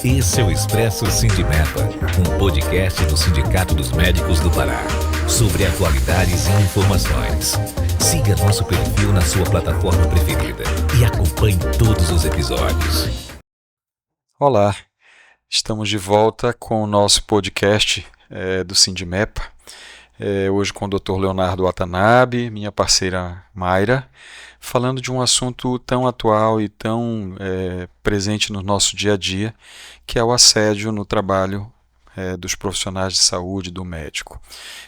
Esse é o Expresso Sindimepa, um podcast do Sindicato dos Médicos do Pará, sobre atualidades e informações. Siga nosso perfil na sua plataforma preferida e acompanhe todos os episódios. Olá, estamos de volta com o nosso podcast do Sindimepa, hoje com o Dr. Leonardo Watanabe, minha parceira Mayra, falando de um assunto tão atual e tão presente no nosso dia a dia, que é o assédio no trabalho dos profissionais de saúde, do médico.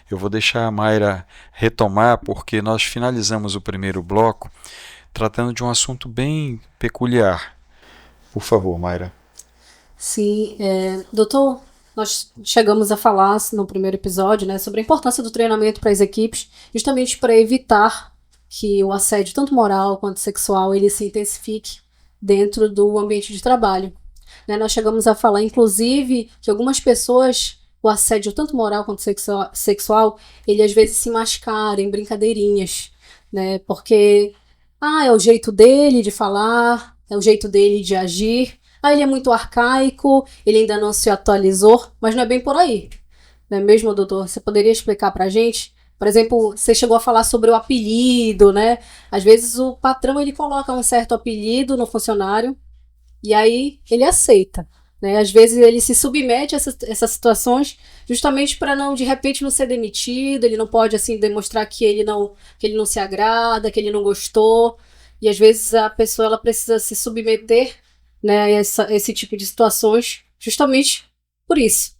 Eu vou deixar a Mayra retomar, porque nós finalizamos o primeiro bloco tratando de um assunto bem peculiar. Por favor, Mayra. Sim, doutor, nós chegamos a falar no primeiro episódio, né, sobre a importância do treinamento para as equipes, justamente para evitar que o assédio, tanto moral quanto sexual, ele se intensifique dentro do ambiente de trabalho. Né, nós chegamos a falar, inclusive, que algumas pessoas, o assédio, tanto moral quanto sexual, ele às vezes se mascara em brincadeirinhas, né, porque é o jeito dele de falar, é o jeito dele de agir, ele é muito arcaico, ele ainda não se atualizou, mas não é bem por aí. Não é mesmo, doutor? Você poderia explicar pra gente? Por exemplo, você chegou a falar sobre o apelido, né? Às vezes o patrão ele coloca um certo apelido no funcionário e aí ele aceita, né? Às vezes ele se submete a essas situações justamente para não, de repente, não ser demitido, ele não pode assim demonstrar que ele não se agrada, que ele não gostou. E às vezes a pessoa ela precisa se submeter, né, esse tipo de situações justamente por isso.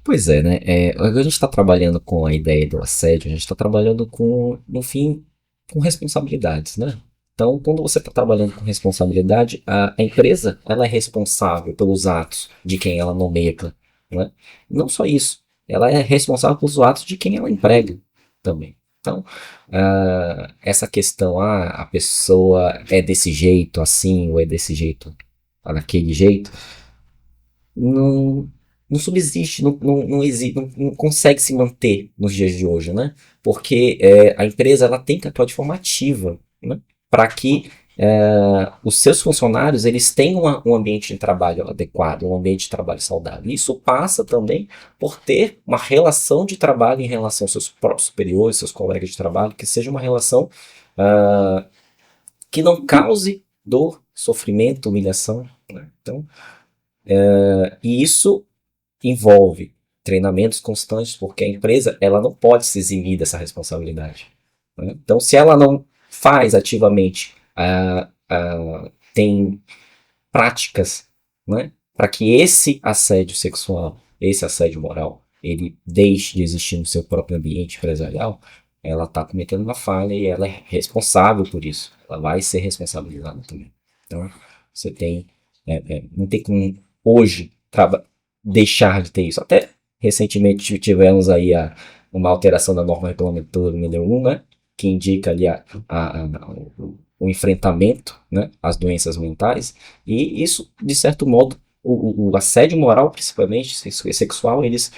Pois é, né? A gente está trabalhando com a ideia do assédio, a gente está trabalhando com, no fim, com responsabilidades, né? Então, quando você está trabalhando com responsabilidade, a empresa ela é responsável pelos atos de quem ela nomeia, né? Não só isso, ela é responsável pelos atos de quem ela emprega também. Então, essa questão, a pessoa é desse jeito, assim, ou é desse jeito, daquele jeito, não subsiste, não existe, não consegue se manter nos dias de hoje, né? Porque a empresa ela tem que atuar de forma ativa, né? Para que os seus funcionários eles tenham um ambiente de trabalho adequado, um ambiente de trabalho saudável. Isso passa também por ter uma relação de trabalho em relação aos seus próprios superiores, seus colegas de trabalho, que seja uma relação que não cause dor, sofrimento, humilhação, né? Então, e isso envolve treinamentos constantes, porque a empresa ela não pode se eximir dessa responsabilidade, né? Então, se ela não faz ativamente, tem práticas, né, para que esse assédio sexual, esse assédio moral, ele deixe de existir no seu próprio ambiente empresarial, ela está cometendo uma falha e ela é responsável por isso. Ela vai ser responsabilizada também. Então, você tem, não tem como hoje deixar de ter isso. Até recentemente tivemos aí uma alteração da norma regulamentar número 1, né, que indica ali o enfrentamento, né, às doenças mentais, e isso, de certo modo, o assédio moral, principalmente sexual, eles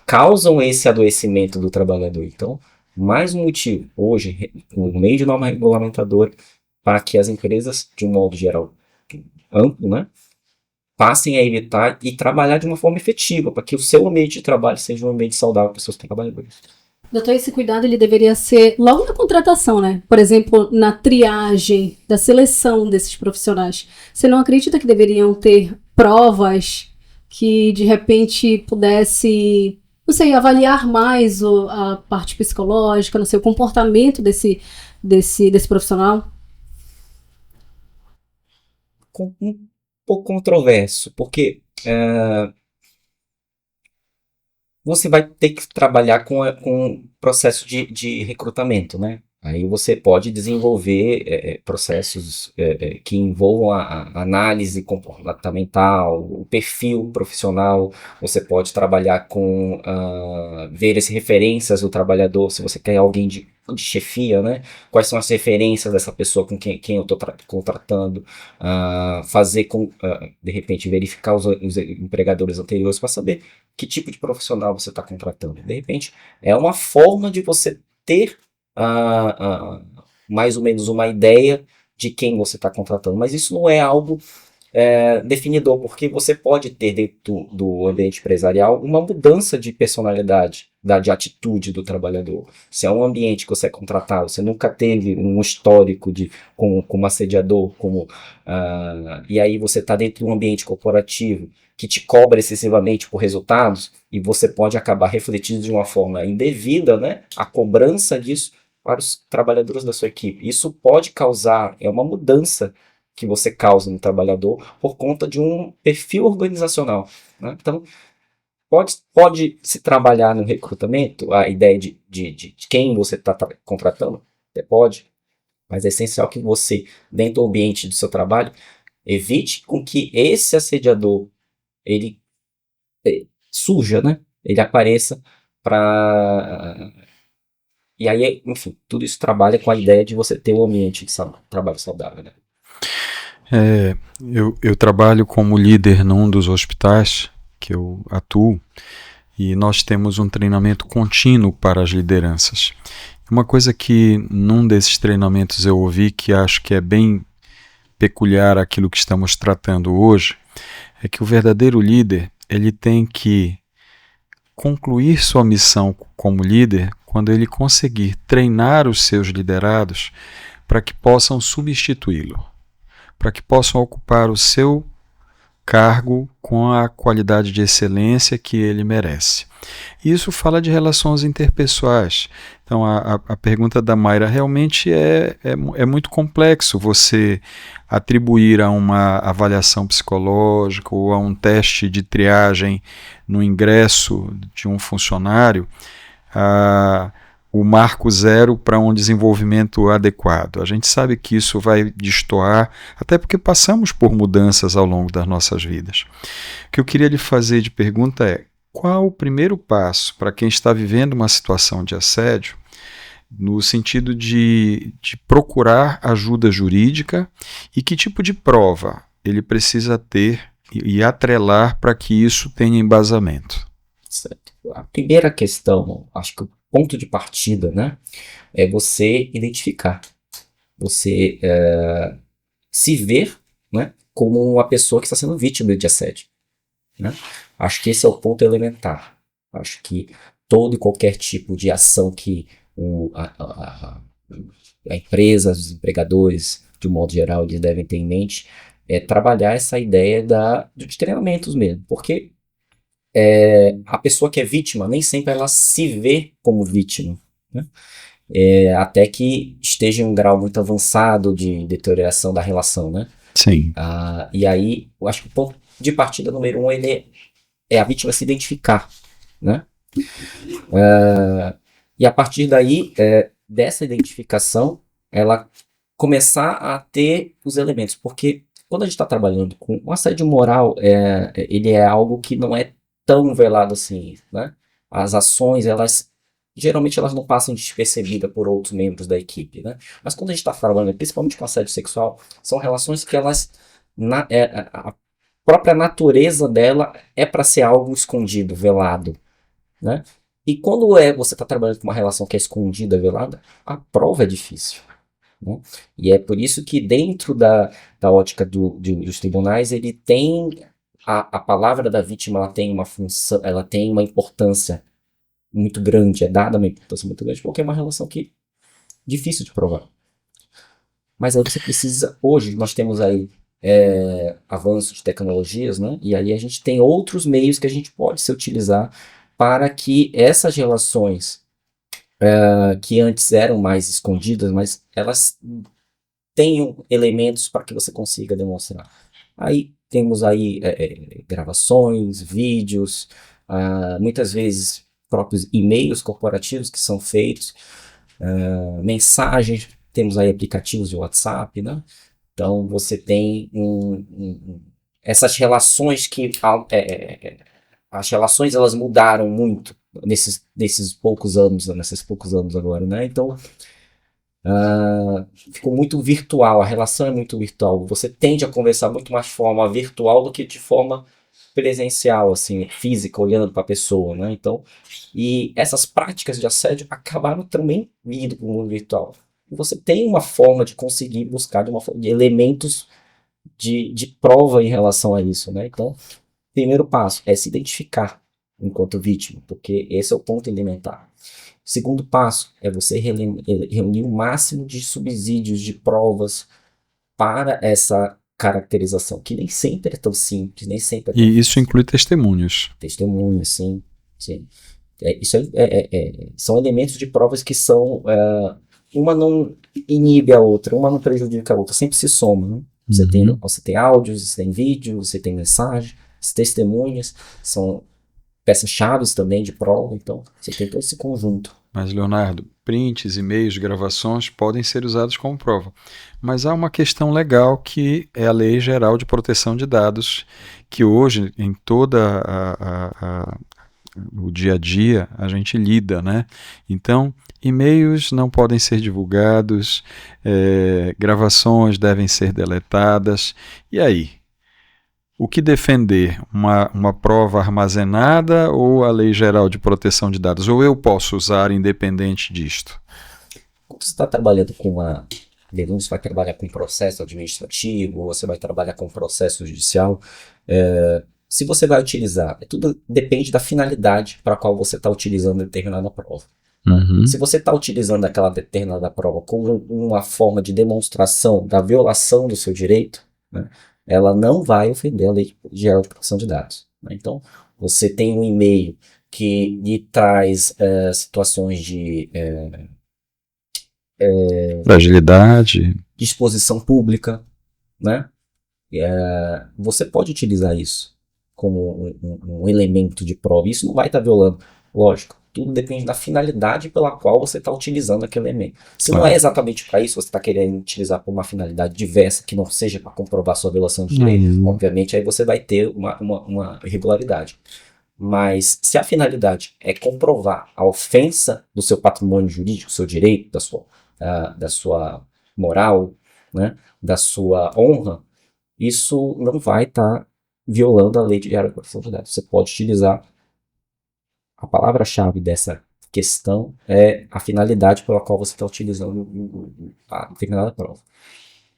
causam esse adoecimento do trabalhador. Então, mais um motivo, hoje, no meio de norma regulamentadora, para que as empresas, de um modo geral amplo, né, passem a evitar e trabalhar de uma forma efetiva, para que o seu ambiente de trabalho seja um ambiente saudável para os seus trabalhadores. Doutor, esse cuidado ele deveria ser logo na contratação, né? Por exemplo, na triagem, da seleção desses profissionais. Você não acredita que deveriam ter provas que, de repente, pudesse, não sei, avaliar mais a parte psicológica, não sei, o comportamento desse profissional? Um pouco controverso, porque você vai ter que trabalhar com o processo de recrutamento, né? Aí você pode desenvolver processos que envolvam a análise comportamental, o perfil profissional. Você pode trabalhar com ver as referências do trabalhador, se você quer alguém de chefia, né? Quais são as referências dessa pessoa com quem eu estou contratando, fazer de repente verificar os empregadores anteriores para saber que tipo de profissional você está contratando. De repente, é uma forma de você ter mais ou menos uma ideia de quem você está contratando. Mas isso não é algo definidor, porque você pode ter dentro do ambiente empresarial uma mudança de personalidade, de atitude do trabalhador. Se é um ambiente que você é contratado, você nunca teve um histórico como assediador, e aí você está dentro de um ambiente corporativo que te cobra excessivamente por resultados, e você pode acabar refletindo de uma forma indevida, né, a cobrança disso para os trabalhadores da sua equipe. Isso pode causar, uma mudança que você causa no trabalhador por conta de um perfil organizacional, né? Então, pode se trabalhar no recrutamento, a ideia de quem você está contratando, até pode, mas é essencial que você, dentro do ambiente do seu trabalho, evite com que esse assediador, ele surja, né? Ele apareça para... E aí, enfim, tudo isso trabalha com a ideia de você ter um ambiente de trabalho saudável, né? Eu trabalho como líder num dos hospitais que eu atuo e nós temos um treinamento contínuo para as lideranças. Uma coisa que num desses treinamentos eu ouvi que acho que é bem peculiar àquilo que estamos tratando hoje é que o verdadeiro líder ele tem que concluir sua missão como líder quando ele conseguir treinar os seus liderados para que possam substituí-lo, para que possam ocupar o seu cargo com a qualidade de excelência que ele merece. Isso fala de relações interpessoais. Então, a pergunta da Mayra realmente é muito complexo você atribuir a uma avaliação psicológica ou a um teste de triagem no ingresso de um funcionário o marco zero para um desenvolvimento adequado. A gente sabe que isso vai destoar, até porque passamos por mudanças ao longo das nossas vidas. O que eu queria lhe fazer de pergunta é: qual o primeiro passo para quem está vivendo uma situação de assédio, no sentido de procurar ajuda jurídica, e que tipo de prova ele precisa ter e atrelar para que isso tenha embasamento? Certo. A primeira questão, acho que o ponto de partida, né, é você identificar, você se ver, né, como uma pessoa que está sendo vítima de assédio, né? Acho que esse é o ponto elementar. Acho que todo e qualquer tipo de ação que a empresa, os empregadores, de um modo geral, eles devem ter em mente é trabalhar essa ideia de treinamentos mesmo, porque a pessoa que é vítima, nem sempre ela se vê como vítima, né? Até que esteja em um grau muito avançado de deterioração da relação, né? Sim. E aí, eu acho que o ponto de partida número 1 ele é a vítima se identificar, né? E a partir daí, dessa identificação, ela começar a ter os elementos, porque quando a gente está trabalhando com o assédio moral, ele é algo que não é tão velado assim, né? As ações, geralmente elas não passam despercebidas por outros membros da equipe, né? Mas quando a gente está trabalhando, principalmente com assédio sexual, são relações que a própria natureza dela é para ser algo escondido, velado, né? E quando você está trabalhando com uma relação que é escondida, velada, a prova é difícil, né? E é por isso que dentro da ótica dos tribunais, ele tem a palavra da vítima, ela tem uma função, ela tem uma importância muito grande, é dada uma importância muito grande, porque é uma relação que é difícil de provar. Mas aí você precisa, hoje nós temos aí avanço de tecnologias, né? E aí a gente tem outros meios que a gente pode se utilizar para que essas relações que antes eram mais escondidas, mas elas tenham elementos para que você consiga demonstrar. Aí temos aí gravações, vídeos, muitas vezes próprios e-mails corporativos que são feitos, mensagens, temos aí aplicativos de WhatsApp, né? Então você tem essas relações que as relações elas mudaram muito nesses poucos anos agora, né? Então ficou muito virtual, a relação é muito virtual. Você tende a conversar muito mais de forma virtual do que de forma presencial, assim, física, olhando para a pessoa, né? Então, e essas práticas de assédio acabaram também vindo para o mundo virtual. E você tem uma forma de conseguir buscar de elementos de prova em relação a isso, né? Então, primeiro passo é se identificar enquanto vítima, porque esse é o ponto elementar. Segundo passo é você reunir o máximo de subsídios, de provas para essa caracterização, que nem sempre é tão simples, nem sempre é tão E isso fácil. inclui testemunhos. Testemunhas, sim, sim. São elementos de provas que são, uma não inibe a outra, uma não prejudica a outra, sempre se soma, né? Você tem áudios, você tem vídeos, você tem mensagens, as testemunhas são peças-chave também de prova, então você tem todo esse conjunto. Mas, Leonardo, prints, e-mails, gravações podem ser usados como prova. Mas há uma questão legal que é a Lei Geral de Proteção de Dados, que hoje, em toda o dia a dia, a gente lida, né? Então, e-mails não podem ser divulgados, gravações devem ser deletadas. E aí? O que defender? Uma prova armazenada ou a Lei Geral de Proteção de Dados? Ou eu posso usar independente disto? Quando você está trabalhando com uma denúncia, vai trabalhar com processo administrativo, ou você vai trabalhar com processo judicial, se você vai utilizar, tudo depende da finalidade para a qual você está utilizando determinada prova. Uhum. Se você está utilizando aquela determinada prova como uma forma de demonstração da violação do seu direito, né, ela não vai ofender a Lei Geral de Proteção de Dados, né? Então, você tem um e-mail que lhe traz situações de Fragilidade. exposição pública, né? Você pode utilizar isso como um elemento de prova. Isso não vai estar violando. Lógico, tudo depende da finalidade pela qual você está utilizando aquele elemento. Se não é exatamente para isso, você está querendo utilizar por uma finalidade diversa, que não seja para comprovar sua violação de direito, obviamente aí você vai ter uma irregularidade. Mas se a finalidade é comprovar a ofensa do seu patrimônio jurídico, do seu direito, da sua moral, né, da sua honra, isso não vai estar violando a Lei de Geral de Proteção de Dados. Você pode utilizar a palavra-chave dessa questão é a finalidade pela qual você está utilizando a determinada prova.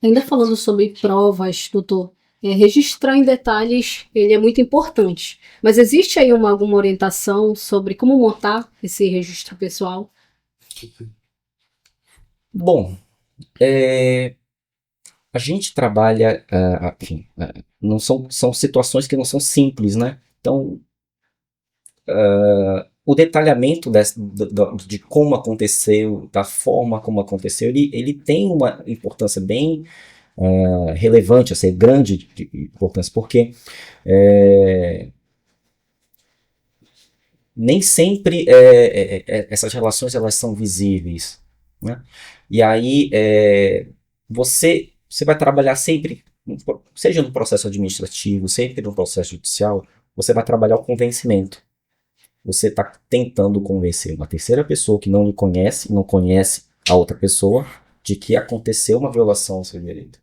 Ainda falando sobre provas, doutor, registrar em detalhes ele é muito importante. Mas existe aí alguma orientação sobre como montar esse registro pessoal? Bom, a gente trabalha, enfim, não são situações que não são simples, né? Então, o detalhamento de como aconteceu, da forma como aconteceu, ele tem uma importância bem relevante, assim, grande de importância, porque nem sempre essas relações elas são visíveis, né? E aí você vai trabalhar sempre, seja no processo administrativo, sempre no processo judicial, você vai trabalhar o convencimento. Você está tentando convencer uma terceira pessoa que não lhe conhece, não conhece a outra pessoa, de que aconteceu uma violação ao seu direito,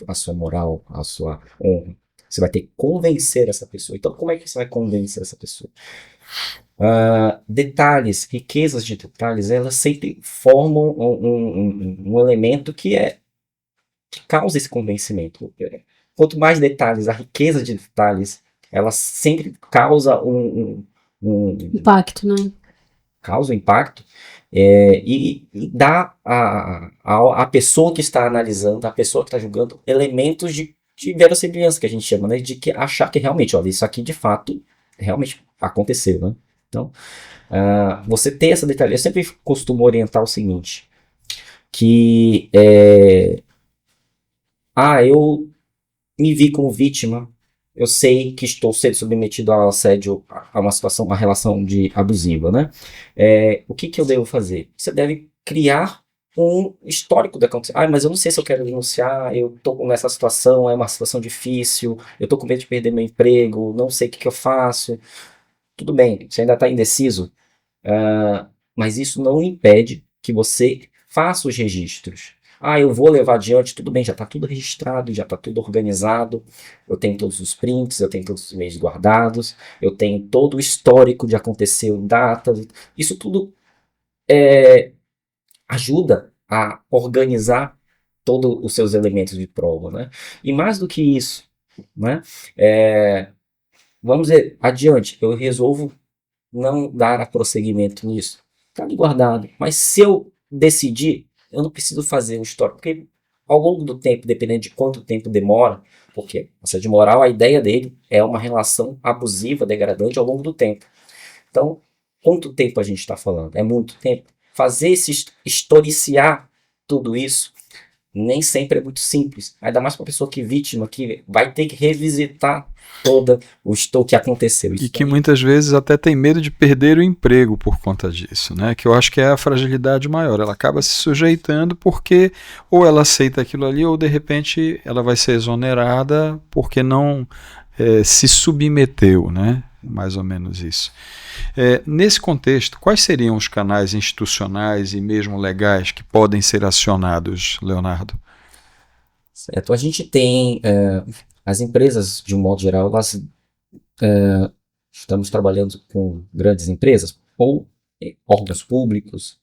à sua moral, à sua honra. Você vai ter que convencer essa pessoa. Então, como é que você vai convencer essa pessoa? Detalhes, riquezas de detalhes, elas sempre formam um elemento que causa esse convencimento. Quanto mais detalhes, a riqueza de detalhes, ela sempre causa impacto, né? Causa um impacto e dá a pessoa que está analisando, a pessoa que está julgando, elementos de verossimilhança, que a gente chama, né? De que achar que realmente, olha, isso aqui de fato realmente aconteceu, né? Então, você ter essa detalhe, eu sempre costumo orientar o seguinte, que eu me vi como vítima, eu sei que estou sendo submetido ao assédio, a uma situação, uma relação abusiva, né? O que eu devo fazer? Você deve criar um histórico da acontecimento. Mas eu não sei se eu quero denunciar, eu estou nessa situação, é uma situação difícil, eu estou com medo de perder meu emprego, não sei o que eu faço. Tudo bem, você ainda está indeciso, mas isso não impede que você faça os registros. Eu vou levar adiante, tudo bem, já está tudo registrado, já está tudo organizado, eu tenho todos os prints, eu tenho todos os e-mails guardados, eu tenho todo o histórico de aconteceu, datas, isso tudo ajuda a organizar todos os seus elementos de prova, né? E mais do que isso, né? Vamos dizer, adiante, eu resolvo não dar prosseguimento nisso, tá ali guardado. Mas se eu decidir, eu não preciso fazer um histórico, porque ao longo do tempo, dependendo de quanto tempo demora, porque assédio moral, a ideia dele é uma relação abusiva, degradante ao longo do tempo. Então, quanto tempo a gente está falando? É muito tempo. Fazer esse historiciar tudo isso nem sempre é muito simples. Ainda mais para a pessoa que é vítima, que vai ter que revisitar todo o que aconteceu. E que muitas vezes até tem medo de perder o emprego por conta disso, né? Que eu acho que é a fragilidade maior. Ela acaba se sujeitando porque ou ela aceita aquilo ali ou de repente ela vai ser exonerada porque não se submeteu, né? Mais ou menos isso. Nesse contexto, quais seriam os canais institucionais e mesmo legais que podem ser acionados, Leonardo? Certo. A gente tem as empresas, de um modo geral, elas estamos trabalhando com grandes empresas ou órgãos públicos,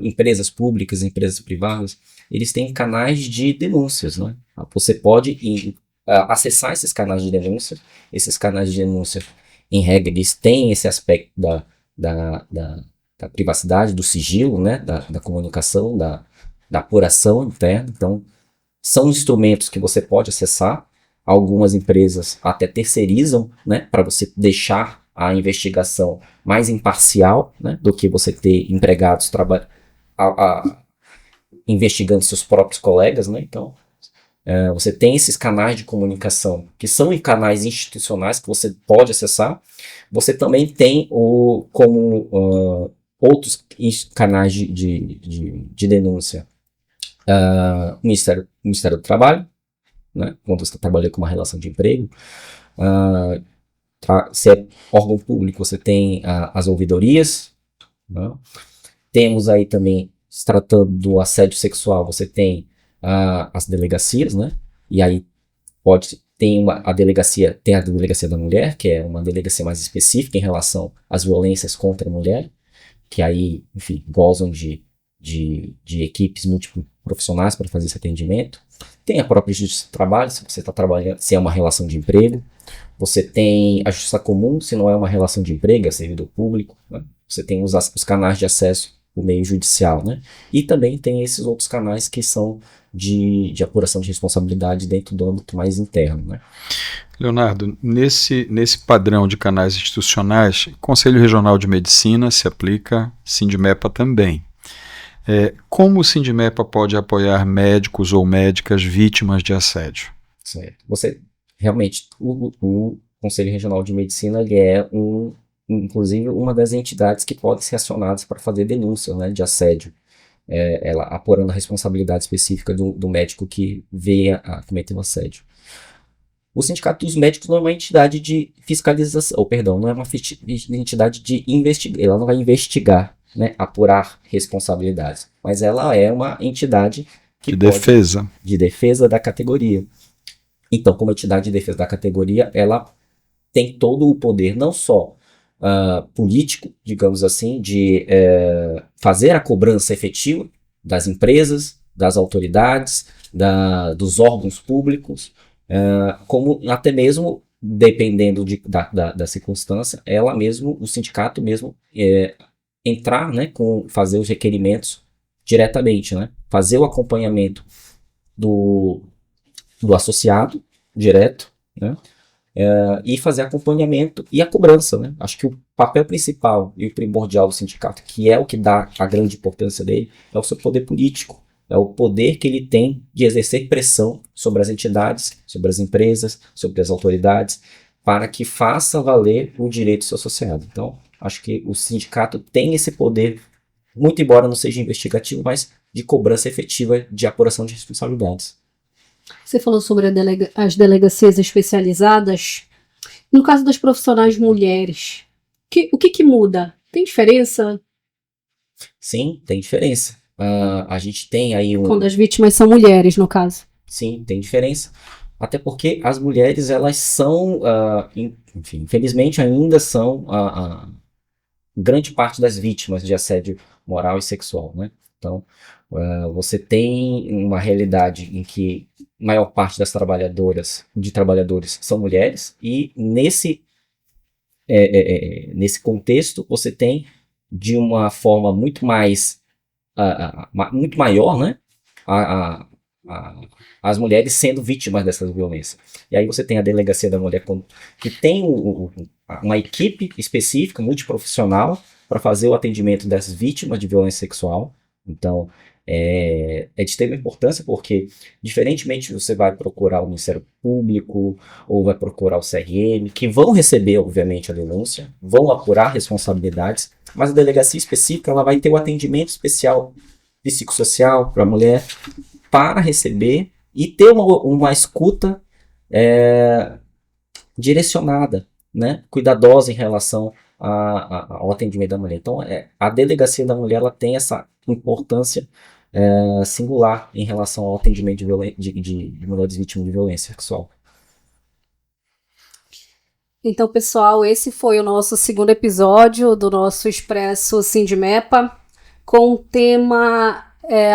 empresas públicas, empresas privadas. Eles têm canais de denúncias, né? Você pode acessar esses canais de denúncia. Esses canais de denúncia, em regra, eles têm esse aspecto da privacidade, do sigilo, né? Da comunicação, da apuração interna. Então, são instrumentos que você pode acessar. Algumas empresas até terceirizam, né? Para você deixar a investigação mais imparcial, né? Do que você ter empregados investigando seus próprios colegas, né? Então, você tem esses canais de comunicação que são canais institucionais que você pode acessar. Você também tem outros canais de denúncia. O Ministério do Trabalho, né? Quando você está trabalhando com uma relação de emprego. Se é órgão público, você tem as ouvidorias, né? Temos aí também, se tratando do assédio sexual, você tem as delegacias, né? E aí tem a delegacia da mulher, que é uma delegacia mais específica em relação às violências contra a mulher, que aí, enfim, gozam de equipes multiprofissionais para fazer esse atendimento. Tem a própria Justiça do Trabalho, se você está trabalhando, se é uma relação de emprego. Você tem a Justiça Comum, se não é uma relação de emprego, é servidor público, né? Você tem os canais de acesso o meio judicial, né? E também tem esses outros canais que são de apuração de responsabilidade dentro do âmbito mais interno, né? Leonardo, nesse padrão de canais institucionais, Conselho Regional de Medicina se aplica, Sindimepa também. Como o Sindimepa pode apoiar médicos ou médicas vítimas de assédio? Certo. Realmente, o Conselho Regional de Medicina ele é inclusive uma das entidades que pode ser acionadas para fazer denúncia, né, de assédio, ela apurando a responsabilidade específica do médico que venha a cometer um assédio. O Sindicato dos Médicos não é uma entidade de fiscalização, não é uma entidade de investigar, ela não vai investigar, né, apurar responsabilidades, mas ela é uma entidade de defesa da categoria. Então, como entidade de defesa da categoria, ela tem todo o poder, não só político, digamos assim, de fazer a cobrança efetiva das empresas, das autoridades, dos órgãos públicos, como até mesmo, dependendo da circunstância, o sindicato mesmo entrar, né, fazer os requerimentos diretamente, né, fazer o acompanhamento do associado direto, né, e fazer acompanhamento e a cobrança, né? Acho que o papel principal e o primordial do sindicato, que é o que dá a grande importância dele, é o seu poder político, é o poder que ele tem de exercer pressão sobre as entidades, sobre as empresas, sobre as autoridades, para que faça valer o direito do seu associado. Então, acho que o sindicato tem esse poder, muito embora não seja investigativo, mas de cobrança efetiva de apuração de responsabilidades. Você falou sobre as delegacias especializadas. No caso das profissionais mulheres, o que muda? Tem diferença? Sim, tem diferença. A gente tem aí Quando as vítimas são mulheres, no caso. Sim, tem diferença. Até porque as mulheres, elas são, enfim, infelizmente ainda são grande parte das vítimas de assédio moral e sexual, né? Então, você tem uma realidade em que a maior parte das trabalhadores são mulheres, e nesse contexto você tem, de uma forma muito mais muito maior, né, as mulheres sendo vítimas dessas violências. E aí você tem a Delegacia da Mulher, que tem uma equipe específica, multiprofissional, para fazer o atendimento das vítimas de violência sexual. Então, é de extrema importância, porque, diferentemente, você vai procurar o Ministério Público ou vai procurar o CRM, que vão receber, obviamente, a denúncia, vão apurar responsabilidades, mas a delegacia específica ela vai ter o atendimento especial psicossocial para a mulher, para receber e ter uma escuta direcionada, né, cuidadosa em relação ao atendimento da mulher. Então, a Delegacia da Mulher ela tem essa importância singular em relação ao atendimento de mulheres vítimas de violência sexual. Então, pessoal, esse foi o nosso segundo episódio do nosso Expresso Sindimepa, com o tema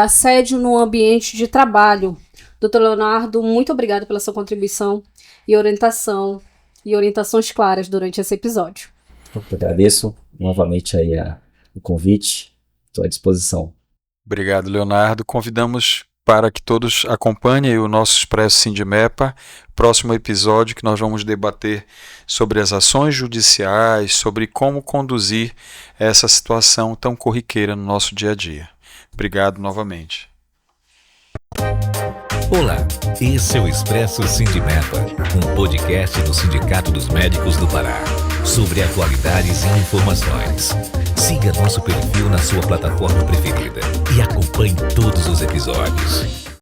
assédio no ambiente de trabalho. Dr. Leonardo, muito obrigada pela sua contribuição e orientações claras durante esse episódio. Eu agradeço novamente aí o convite, estou à disposição. Obrigado, Leonardo. Convidamos para que todos acompanhem o nosso Expresso Sindimepa, próximo episódio que nós vamos debater sobre as ações judiciais, sobre como conduzir essa situação tão corriqueira no nosso dia a dia. Obrigado novamente. Olá, esse é o Expresso Sindimepa, um podcast do Sindicato dos Médicos do Pará, sobre atualidades e informações. Siga nosso perfil na sua plataforma preferida e acompanhe todos os episódios.